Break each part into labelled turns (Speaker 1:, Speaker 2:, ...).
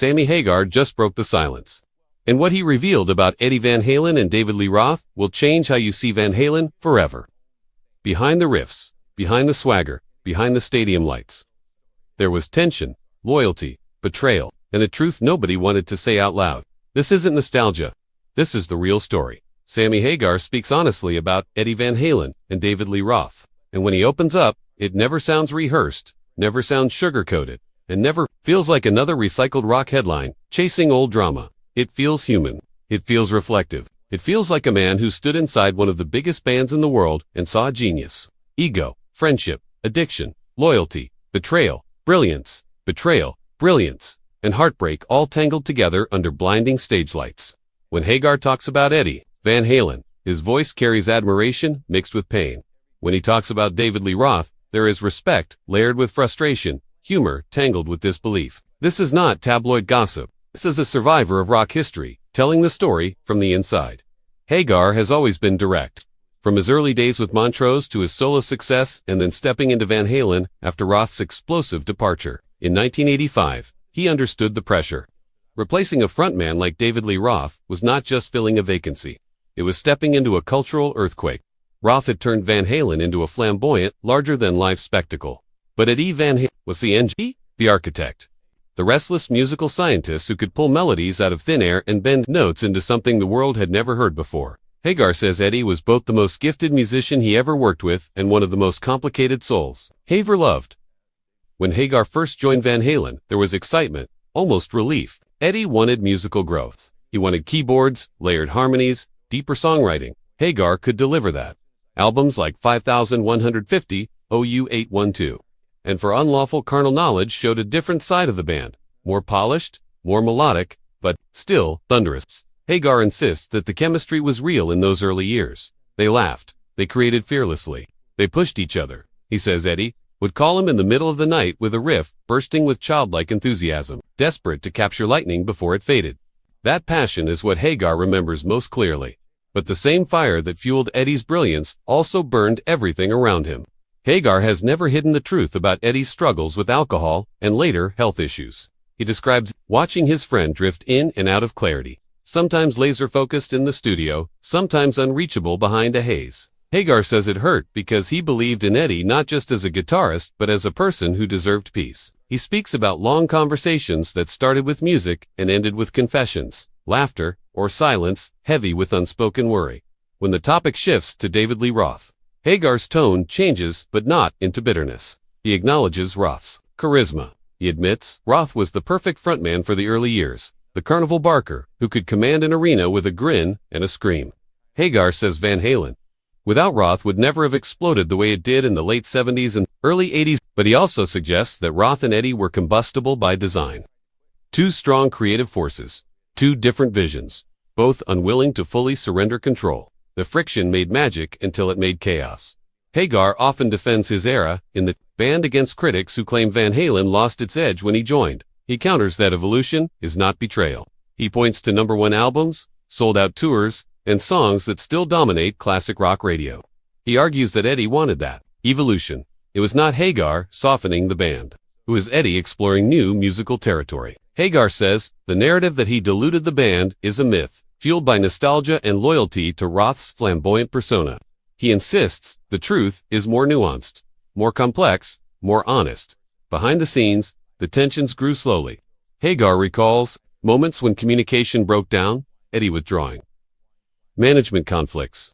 Speaker 1: Sammy Hagar just broke the silence. And what he revealed about Eddie Van Halen and David Lee Roth will change how you see Van Halen forever. Behind the riffs, behind the swagger, behind the stadium lights, there was tension, loyalty, betrayal, and a truth nobody wanted to say out loud. This isn't nostalgia. This is the real story. Sammy Hagar speaks honestly about Eddie Van Halen and David Lee Roth. And when he opens up, it never sounds rehearsed, never sounds sugar-coated, and never feels like another recycled rock headline, chasing old drama. It feels human. It feels reflective. It feels like a man who stood inside one of the biggest bands in the world and saw genius, ego, friendship, addiction, loyalty, betrayal, brilliance, betrayal, brilliance, and heartbreak all tangled together under blinding stage lights. When Hagar talks about Eddie Van Halen, his voice carries admiration mixed with pain. When he talks about David Lee Roth, there is respect layered with frustration, humor tangled with disbelief. This is not tabloid gossip. This is a survivor of rock history, telling the story from the inside. Hagar has always been direct. From his early days with Montrose to his solo success and then stepping into Van Halen after Roth's explosive departure. In 1985, he understood the pressure. Replacing a frontman like David Lee Roth was not just filling a vacancy. It was stepping into a cultural earthquake. Roth had turned Van Halen into a flamboyant, larger-than-life spectacle. But Eddie Van Halen was the architect. The restless musical scientist who could pull melodies out of thin air and bend notes into something the world had never heard before. Hagar says Eddie was both the most gifted musician he ever worked with and one of the most complicated souls Haver loved. When Hagar first joined Van Halen, there was excitement, almost relief. Eddie wanted musical growth. He wanted keyboards, layered harmonies, deeper songwriting. Hagar could deliver that. Albums like 5150, OU 812, and For Unlawful Carnal Knowledge showed a different side of the band, more polished, more melodic, but still thunderous. Hagar insists that the chemistry was real in those early years. They laughed. They created fearlessly. They pushed each other. He says Eddie would call him in the middle of the night with a riff bursting with childlike enthusiasm, desperate to capture lightning before it faded. That passion is what Hagar remembers most clearly. But the same fire that fueled Eddie's brilliance also burned everything around him. Hagar has never hidden the truth about Eddie's struggles with alcohol and later health issues. He describes watching his friend drift in and out of clarity, sometimes laser-focused in the studio, sometimes unreachable behind a haze. Hagar says it hurt because he believed in Eddie not just as a guitarist but as a person who deserved peace. He speaks about long conversations that started with music and ended with confessions, laughter, or silence, heavy with unspoken worry. When the topic shifts to David Lee Roth, Hagar's tone changes but not into bitterness. He acknowledges Roth's charisma. He admits Roth was the perfect frontman for the early years, the carnival barker who could command an arena with a grin and a scream. Hagar says Van Halen, without Roth, would never have exploded the way it did in the late 70s and early 80s, but he also suggests that Roth and Eddie were combustible by design. Two strong creative forces, two different visions, both unwilling to fully surrender control. The friction made magic until it made chaos. Hagar often defends his era in the band against critics who claim Van Halen lost its edge when he joined. He counters that evolution is not betrayal. He points to #1 albums, sold-out tours, and songs that still dominate classic rock radio. He argues that Eddie wanted that evolution. It was not Hagar softening the band. It was Eddie exploring new musical territory. Hagar says the narrative that he diluted the band is a myth, fueled by nostalgia and loyalty to Roth's flamboyant persona. He insists the truth is more nuanced, more complex, more honest. Behind the scenes, the tensions grew slowly. Hagar recalls moments when communication broke down, Eddie withdrawing. Management conflicts.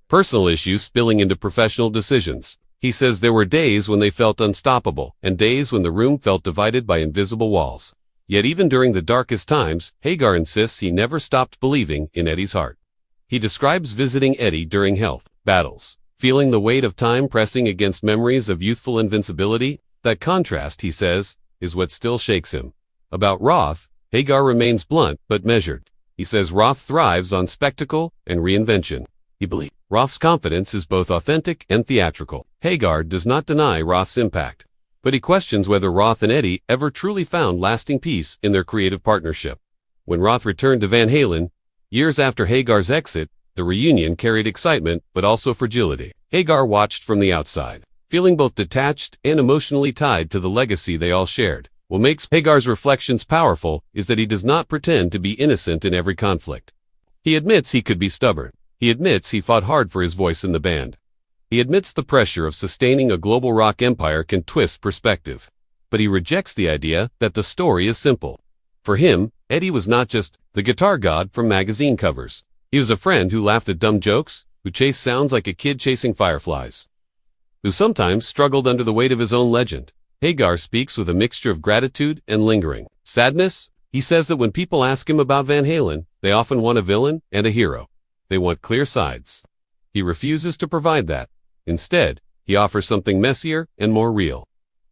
Speaker 1: Personal issues spilling into professional decisions. He says there were days when they felt unstoppable and days when the room felt divided by invisible walls. Yet even during the darkest times, Hagar insists he never stopped believing in Eddie's heart. He describes visiting Eddie during health battles, feeling the weight of time pressing against memories of youthful invincibility. That contrast, he says, is what still shakes him. About Roth, Hagar remains blunt but measured. He says Roth thrives on spectacle and reinvention. He believes Roth's confidence is both authentic and theatrical. Hagar does not deny Roth's impact, but he questions whether Roth and Eddie ever truly found lasting peace in their creative partnership. When Roth returned to Van Halen, years after Hagar's exit, the reunion carried excitement but also fragility. Hagar watched from the outside, feeling both detached and emotionally tied to the legacy they all shared. What makes Hagar's reflections powerful is that he does not pretend to be innocent in every conflict. He admits he could be stubborn. He admits he fought hard for his voice in the band. He admits the pressure of sustaining a global rock empire can twist perspective. But he rejects the idea that the story is simple. For him, Eddie was not just the guitar god from magazine covers. He was a friend who laughed at dumb jokes, who chased sounds like a kid chasing fireflies, who sometimes struggled under the weight of his own legend. Hagar speaks with a mixture of gratitude and lingering sadness. He says that when people ask him about Van Halen, they often want a villain and a hero. They want clear sides. He refuses to provide that. Instead, he offers something messier and more real.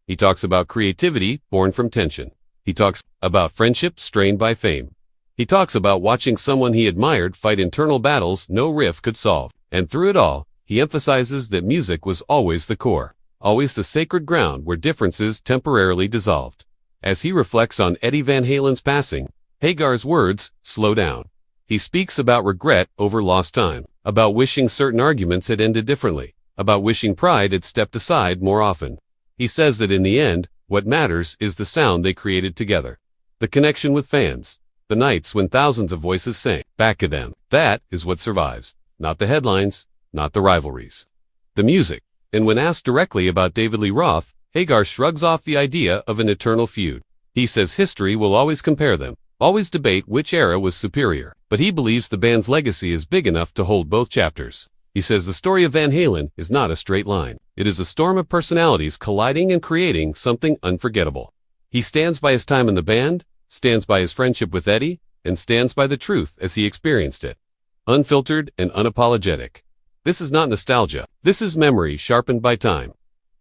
Speaker 1: He talks about creativity born from tension. He talks about friendship strained by fame. He talks about watching someone he admired fight internal battles no riff could solve. And through it all, he emphasizes that music was always the core, always the sacred ground where differences temporarily dissolved. As he reflects on Eddie Van Halen's passing, Hagar's words slow down. He speaks about regret over lost time, about wishing certain arguments had ended differently, about wishing pride had stepped aside more often. He says that in the end, what matters is the sound they created together. The connection with fans. The nights when thousands of voices sang back at them. That is what survives. Not the headlines, not the rivalries. The music. And when asked directly about David Lee Roth, Hagar shrugs off the idea of an eternal feud. He says history will always compare them, always debate which era was superior. But he believes the band's legacy is big enough to hold both chapters. He says the story of Van Halen is not a straight line. It is a storm of personalities colliding and creating something unforgettable. He stands by his time in the band, stands by his friendship with Eddie, and stands by the truth as he experienced it. Unfiltered and unapologetic. This is not nostalgia. This is memory sharpened by time.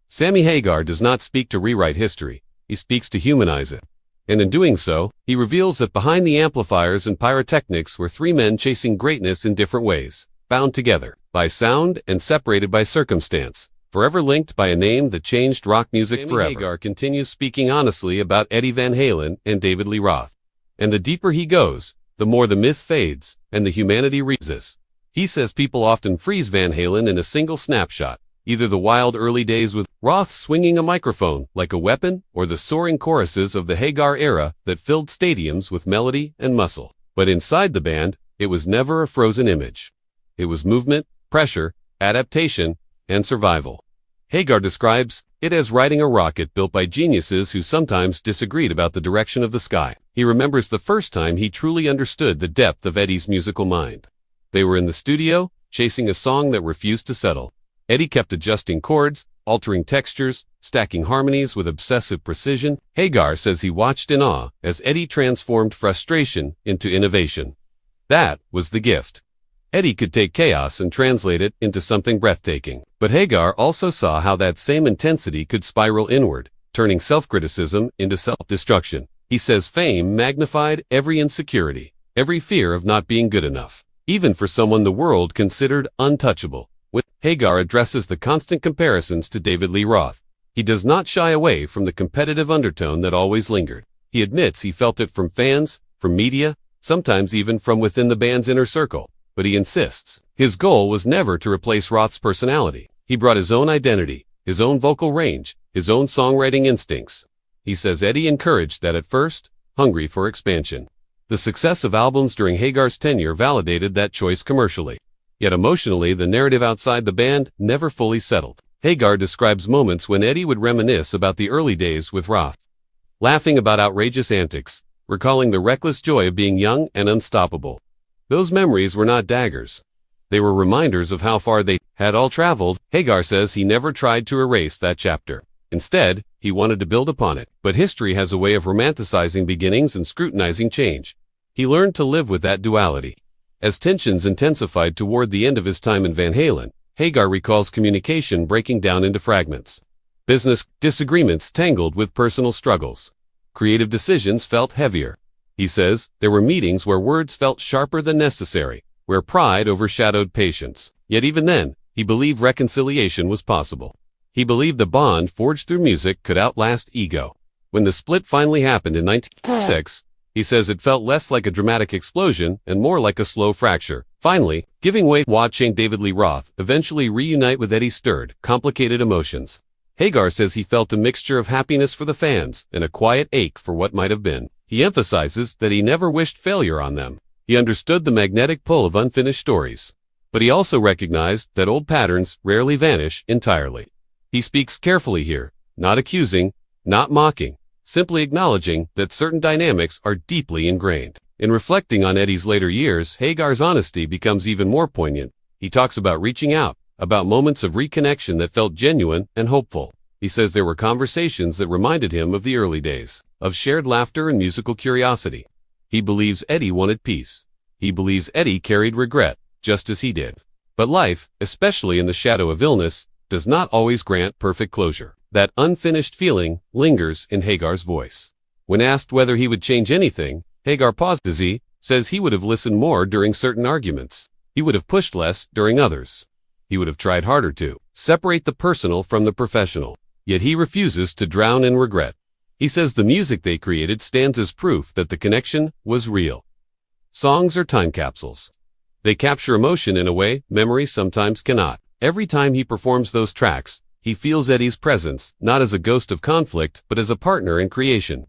Speaker 1: Sammy Hagar does not speak to rewrite history. He speaks to humanize it. And in doing so, he reveals that behind the amplifiers and pyrotechnics were three men chasing greatness in different ways, bound together by sound and separated by circumstance, forever linked by a name that changed rock music forever. Hagar continues speaking honestly about Eddie Van Halen and David Lee Roth. And the deeper he goes, the more the myth fades and the humanity rises. He says people often freeze Van Halen in a single snapshot, either the wild early days with Roth swinging a microphone like a weapon or the soaring choruses of the Hagar era that filled stadiums with melody and muscle. But inside the band, it was never a frozen image. It was movement, pressure, adaptation, and survival. Hagar describes it as riding a rocket built by geniuses who sometimes disagreed about the direction of the sky. He remembers the first time he truly understood the depth of Eddie's musical mind. They were in the studio, chasing a song that refused to settle. Eddie kept adjusting chords, altering textures, stacking harmonies with obsessive precision. Hagar says he watched in awe as Eddie transformed frustration into innovation. That was the gift. Eddie could take chaos and translate it into something breathtaking. But Hagar also saw how that same intensity could spiral inward, turning self-criticism into self-destruction. He says fame magnified every insecurity, every fear of not being good enough, even for someone the world considered untouchable. When Hagar addresses the constant comparisons to David Lee Roth, he does not shy away from the competitive undertone that always lingered. He admits he felt it from fans, from media, sometimes even from within the band's inner circle. But he insists his goal was never to replace Roth's personality. He brought his own identity, his own vocal range, his own songwriting instincts. He says Eddie encouraged that at first, hungry for expansion. The success of albums during Hagar's tenure validated that choice commercially. Yet emotionally, the narrative outside the band never fully settled. Hagar describes moments when Eddie would reminisce about the early days with Roth, laughing about outrageous antics, recalling the reckless joy of being young and unstoppable. Those memories were not daggers. They were reminders of how far they had all traveled. Hagar says he never tried to erase that chapter. Instead, he wanted to build upon it. But history has a way of romanticizing beginnings and scrutinizing change. He learned to live with that duality. As tensions intensified toward the end of his time in Van Halen, Hagar recalls communication breaking down into fragments. Business disagreements tangled with personal struggles. Creative decisions felt heavier. He says there were meetings where words felt sharper than necessary, where pride overshadowed patience. Yet even then, he believed reconciliation was possible. He believed the bond forged through music could outlast ego. When the split finally happened in 1996, he says it felt less like a dramatic explosion and more like a slow fracture. Finally, giving way. Watching David Lee Roth eventually reunite with Eddie stirred complicated emotions. Hagar says he felt a mixture of happiness for the fans and a quiet ache for what might have been. He emphasizes that he never wished failure on them. He understood the magnetic pull of unfinished stories. But he also recognized that old patterns rarely vanish entirely. He speaks carefully here, not accusing, not mocking, simply acknowledging that certain dynamics are deeply ingrained. In reflecting on Eddie's later years, Hagar's honesty becomes even more poignant. He talks about reaching out, about moments of reconnection that felt genuine and hopeful. He says there were conversations that reminded him of the early days, of shared laughter and musical curiosity. He believes Eddie wanted peace. He believes Eddie carried regret, just as he did. But life, especially in the shadow of illness, does not always grant perfect closure. That unfinished feeling lingers in Hagar's voice. When asked whether he would change anything, Hagar pauses. He says he would have listened more during certain arguments. He would have pushed less during others. He would have tried harder to separate the personal from the professional. Yet he refuses to drown in regret. He says the music they created stands as proof that the connection was real. Songs are time capsules. They capture emotion in a way memory sometimes cannot. Every time he performs those tracks, he feels Eddie's presence, not as a ghost of conflict, but as a partner in creation.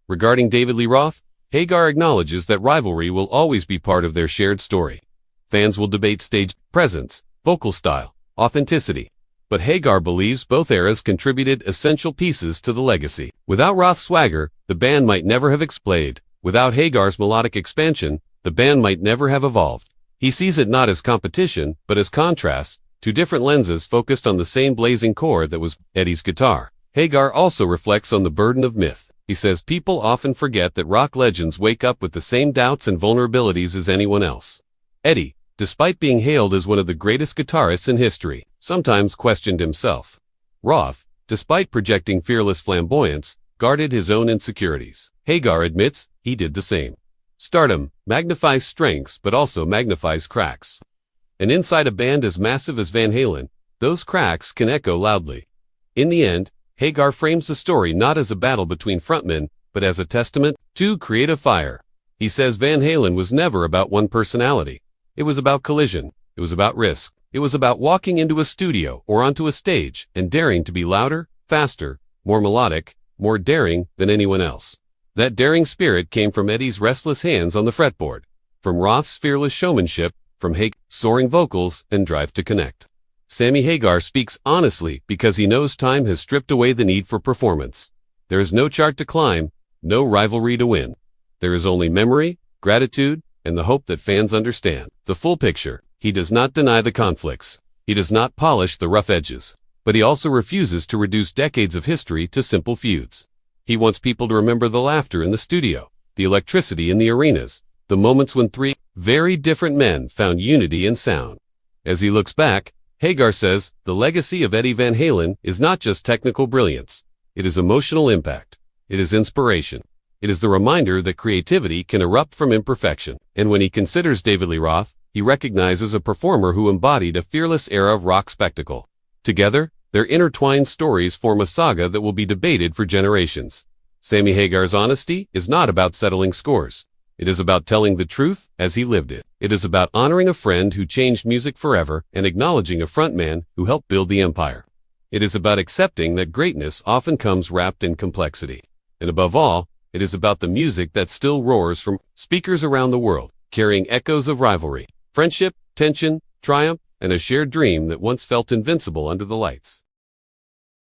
Speaker 1: Regarding David Lee Roth, Hagar acknowledges that rivalry will always be part of their shared story. Fans will debate stage presence, vocal style, authenticity. But Hagar believes both eras contributed essential pieces to the legacy. Without Roth's swagger, the band might never have exploded. Without Hagar's melodic expansion, the band might never have evolved. He sees it not as competition, but as contrasts, two different lenses focused on the same blazing core that was Eddie's guitar. Hagar also reflects on the burden of myth. He says people often forget that rock legends wake up with the same doubts and vulnerabilities as anyone else. Eddie, despite being hailed as one of the greatest guitarists in history, sometimes questioned himself. Roth, despite projecting fearless flamboyance, guarded his own insecurities. Hagar admits he did the same. Stardom magnifies strengths but also magnifies cracks. And inside a band as massive as Van Halen, those cracks can echo loudly. In the end, Hagar frames the story not as a battle between frontmen, but as a testament to creative fire. He says Van Halen was never about one personality. It was about collision. It was about risk. It was about walking into a studio or onto a stage and daring to be louder, faster, more melodic, more daring than anyone else. That daring spirit came from Eddie's restless hands on the fretboard, from Roth's fearless showmanship, from Hagar's soaring vocals and drive to connect. Sammy Hagar speaks honestly because he knows time has stripped away the need for performance. There is no chart to climb, no rivalry to win. There is only memory, gratitude, and the hope that fans understand the full picture. He does not deny the conflicts. He does not polish the rough edges. But he also refuses to reduce decades of history to simple feuds. He wants people to remember the laughter in the studio, the electricity in the arenas, the moments when three very different men found unity in sound. As he looks back, Hagar says, the legacy of Eddie Van Halen is not just technical brilliance. It is emotional impact. It is inspiration. It is the reminder that creativity can erupt from imperfection. And when he considers David Lee Roth, he recognizes a performer who embodied a fearless era of rock spectacle. Together, their intertwined stories form a saga that will be debated for generations. Sammy Hagar's honesty is not about settling scores. It is about telling the truth as he lived it. It is about honoring a friend who changed music forever and acknowledging a frontman who helped build the empire. It is about accepting that greatness often comes wrapped in complexity. And above all, it is about the music that still roars from speakers around the world, carrying echoes of rivalry, friendship, tension, triumph, and a shared dream that once felt invincible under the lights.